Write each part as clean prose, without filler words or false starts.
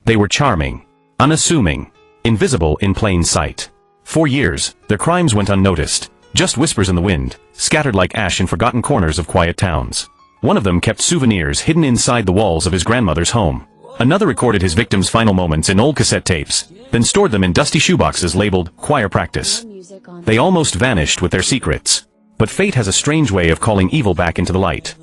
They were charming, unassuming, invisible in plain sight. For years, their crimes went unnoticed, just whispers in the wind, scattered like ash in forgotten corners of quiet towns. One of them kept souvenirs hidden inside the walls of his grandmother's home. Another recorded his victims' final moments in old cassette tapes, then stored them in dusty shoeboxes labeled choir practice. They almost vanished with their secrets. But fate has a strange way of calling evil back into the light.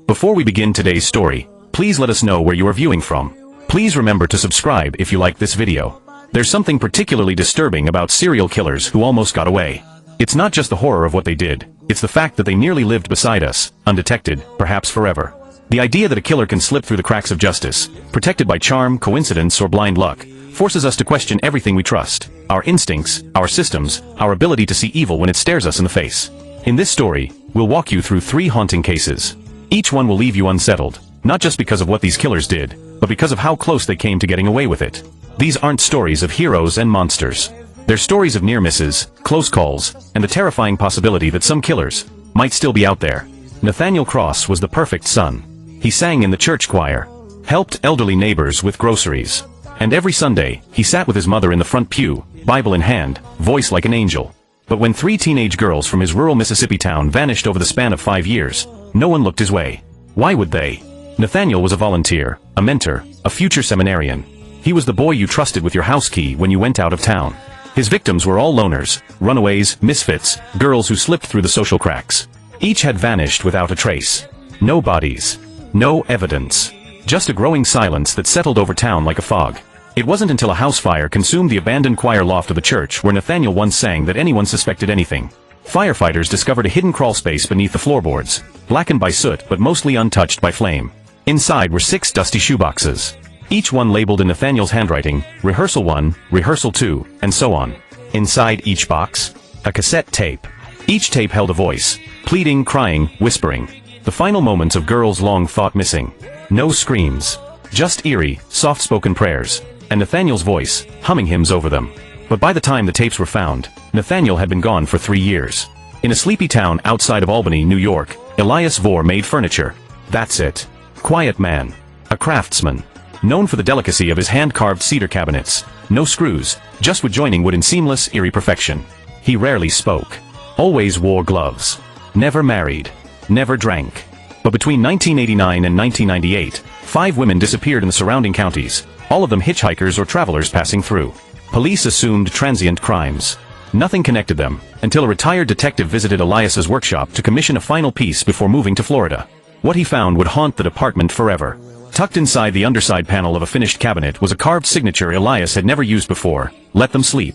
Before we begin today's story, please let us know where you are viewing from. Please remember to subscribe if you like this video. There's something particularly disturbing about serial killers who almost got away. It's not just the horror of what they did, it's the fact that they nearly lived beside us, undetected, perhaps forever. The idea that a killer can slip through the cracks of justice, protected by charm, coincidence, or blind luck, forces us to question everything we trust, our instincts, our systems, our ability to see evil when it stares us in the face. In this story, we'll walk you through 3 haunting cases. Each one will leave you unsettled, not just because of what these killers did, but because of how close they came to getting away with it. These aren't stories of heroes and monsters. They're stories of near misses, close calls, and the terrifying possibility that some killers might still be out there. Nathaniel Cross was the perfect son. He sang in the church choir, helped elderly neighbors with groceries, and every Sunday, he sat with his mother in the front pew, Bible in hand, voice like an angel. But when 3 teenage girls from his rural Mississippi town vanished over the span of 5 years, no one looked his way. Why would they? Nathaniel was a volunteer, a mentor, a future seminarian. He was the boy you trusted with your house key when you went out of town. His victims were all loners, runaways, misfits, girls who slipped through the social cracks. Each had vanished without a trace. No bodies. No evidence. Just a growing silence that settled over town like a fog. It wasn't until a house fire consumed the abandoned choir loft of the church where Nathaniel once sang that anyone suspected anything. Firefighters discovered a hidden crawl space beneath the floorboards, blackened by soot but mostly untouched by flame. Inside were 6 dusty shoeboxes. Each one labeled in Nathaniel's handwriting, Rehearsal 1, Rehearsal 2, and so on. Inside each box, a cassette tape. Each tape held a voice, pleading, crying, whispering. The final moments of girls long thought missing. No screams. Just eerie, soft-spoken prayers, and Nathaniel's voice, humming hymns over them. But by the time the tapes were found, Nathaniel had been gone for 3 years. In a sleepy town outside of Albany, New York, Elias Vore made furniture. That's it. Quiet man. A craftsman. Known for the delicacy of his hand-carved cedar cabinets. No screws, just wood joining wood in seamless, eerie perfection. He rarely spoke. Always wore gloves. Never married. Never drank. But between 1989 and 1998, 5 women disappeared in the surrounding counties, all of them hitchhikers or travelers passing through. Police assumed transient crimes. Nothing connected them, until a retired detective visited Elias's workshop to commission a final piece before moving to Florida. What he found would haunt the department forever. Tucked inside the underside panel of a finished cabinet was a carved signature Elias had never used before, "Let them sleep."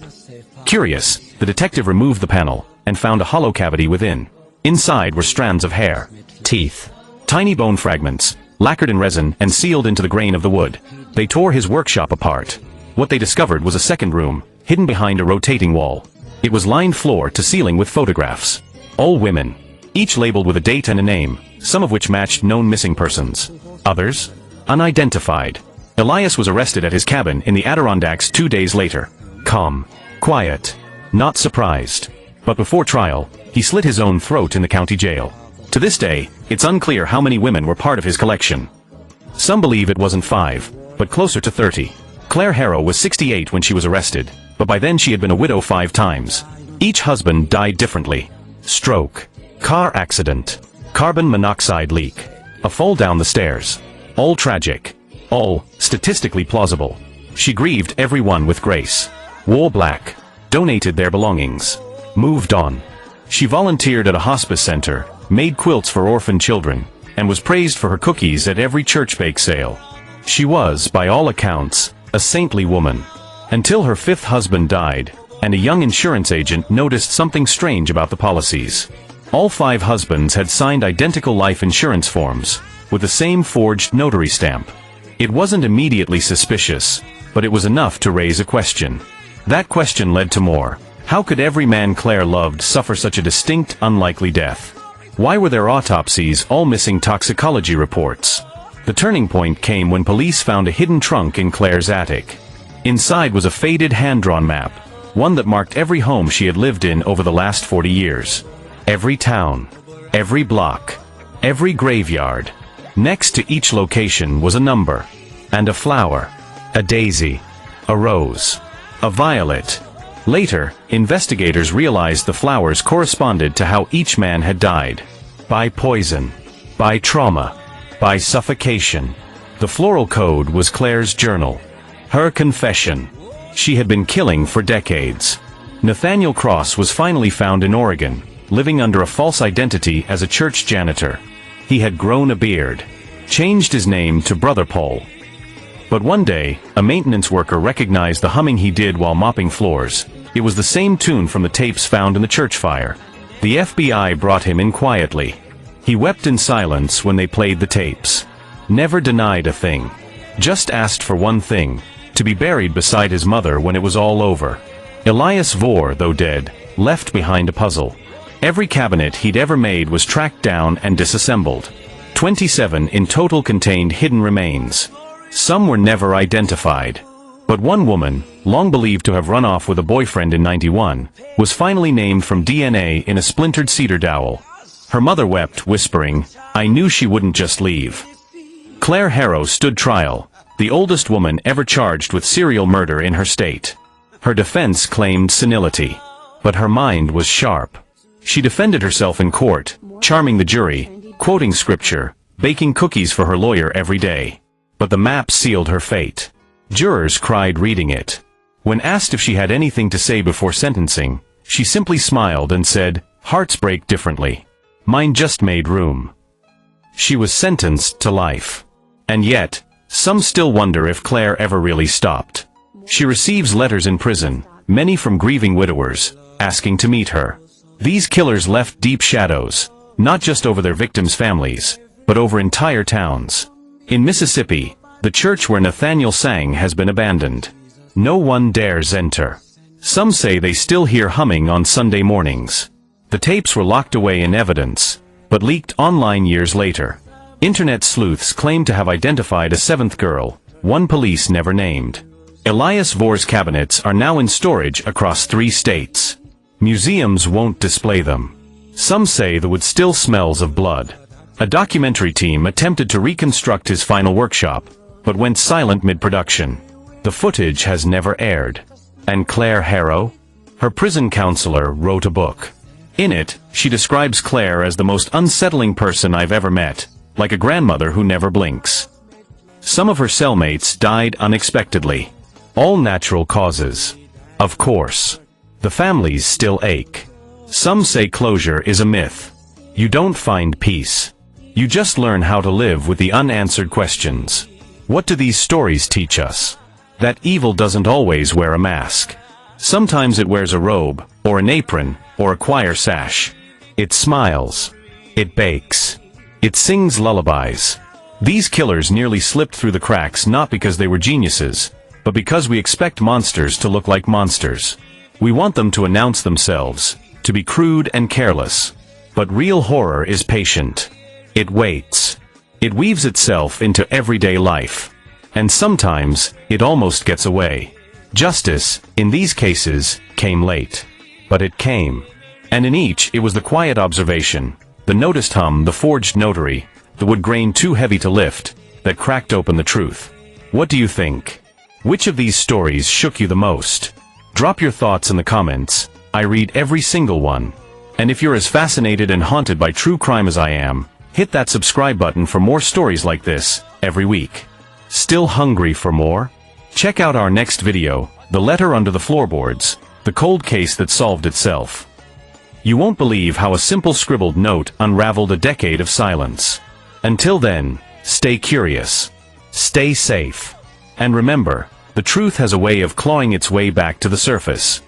Curious, the detective removed the panel, and found a hollow cavity within. Inside were strands of hair, teeth, tiny bone fragments, lacquered in resin and sealed into the grain of the wood. They tore his workshop apart. What they discovered was a second room, hidden behind a rotating wall. It was lined floor to ceiling with photographs. All women. Each labeled with a date and a name, some of which matched known missing persons. Others? Unidentified. Elias was arrested at his cabin in the Adirondacks 2 days later. Calm. Quiet. Not surprised. But before trial, he slit his own throat in the county jail. To this day, it's unclear how many women were part of his collection. Some believe it wasn't 5, but closer to 30. Claire Harrow was 68 when she was arrested, but by then she had been a widow 5 times. Each husband died differently. Stroke. Car accident. Carbon monoxide leak. A fall down the stairs. All tragic. All statistically plausible. She grieved everyone with grace. Wore black. Donated their belongings. Moved on. She volunteered at a hospice center, made quilts for orphan children, and was praised for her cookies at every church bake sale. She was, by all accounts, a saintly woman. Until her 5th husband died, and a young insurance agent noticed something strange about the policies. All 5 husbands had signed identical life insurance forms, with the same forged notary stamp. It wasn't immediately suspicious, but it was enough to raise a question. That question led to more. How could every man Claire loved suffer such a distinct, unlikely death? Why were their autopsies all missing toxicology reports? The turning point came when police found a hidden trunk in Claire's attic. Inside was a faded hand-drawn map, one that marked every home she had lived in over the last 40 years. Every town, every block, every graveyard. Next to each location was a number, and a flower. a daisy, a rose, a violet. Later, investigators realized the flowers corresponded to how each man had died. By poison, by trauma, by suffocation. The floral code was Claire's journal. Her confession. She had been killing for decades. Nathaniel Cross was finally found in Oregon, living under a false identity as a church janitor. He had grown a beard, changed his name to Brother Paul. But one day, a maintenance worker recognized the humming he did while mopping floors. It was the same tune from the tapes found in the church fire. The FBI brought him in quietly. He wept in silence when they played the tapes. Never denied a thing. Just asked for one thing: to be buried beside his mother when it was all over. Elias Vore, though dead, left behind a puzzle. Every cabinet he'd ever made was tracked down and disassembled. 27 in total contained hidden remains. Some were never identified. But one woman, long believed to have run off with a boyfriend in '91, was finally named from DNA in a splintered cedar dowel. Her mother wept, whispering, "I knew she wouldn't just leave." Claire Harrow stood trial, the oldest woman ever charged with serial murder in her state. Her defense claimed senility. But her mind was sharp. She defended herself in court, charming the jury, quoting scripture, baking cookies for her lawyer every day. But the map sealed her fate. Jurors cried reading it. When asked if she had anything to say before sentencing, she simply smiled and said, "Hearts break differently. Mine just made room." She was sentenced to life. And yet, some still wonder if Claire ever really stopped. She receives letters in prison, many from grieving widowers, asking to meet her. These killers left deep shadows, not just over their victims' families, but over entire towns. In Mississippi, the church where Nathaniel sang has been abandoned. No one dares enter. Some say they still hear humming on Sunday mornings. The tapes were locked away in evidence, but leaked online years later. Internet sleuths claim to have identified a seventh girl, one police never named. Elias Vore's cabinets are now in storage across 3 states. Museums won't display them. Some say the wood still smells of blood. A documentary team attempted to reconstruct his final workshop, but went silent mid-production. The footage has never aired. And Claire Harrow? Her prison counselor wrote a book. In it, she describes Claire as the most unsettling person I've ever met, like a grandmother who never blinks. Some of her cellmates died unexpectedly. All natural causes. Of course. The families still ache. Some say closure is a myth. You don't find peace. You just learn how to live with the unanswered questions. What do these stories teach us? That evil doesn't always wear a mask. Sometimes it wears a robe, or an apron, or a choir sash. It smiles. It bakes. It sings lullabies. These killers nearly slipped through the cracks not because they were geniuses, but because we expect monsters to look like monsters. We want them to announce themselves, to be crude and careless. But real horror is patient. It waits. It weaves itself into everyday life. And sometimes, it almost gets away. Justice, in these cases, came late. But it came. And in each, it was the quiet observation, the noticed hum, the forged notary, the wood grain too heavy to lift, that cracked open the truth. What do you think? Which of these stories shook you the most? Drop your thoughts in the comments. I read every single one. And if you're as fascinated and haunted by true crime as I am, hit that subscribe button for more stories like this, every week. Still hungry for more? Check out our next video, The Letter Under the Floorboards, the cold case that solved itself. You won't believe how a simple scribbled note unraveled a decade of silence. Until then, stay curious. Stay safe. And remember, the truth has a way of clawing its way back to the surface.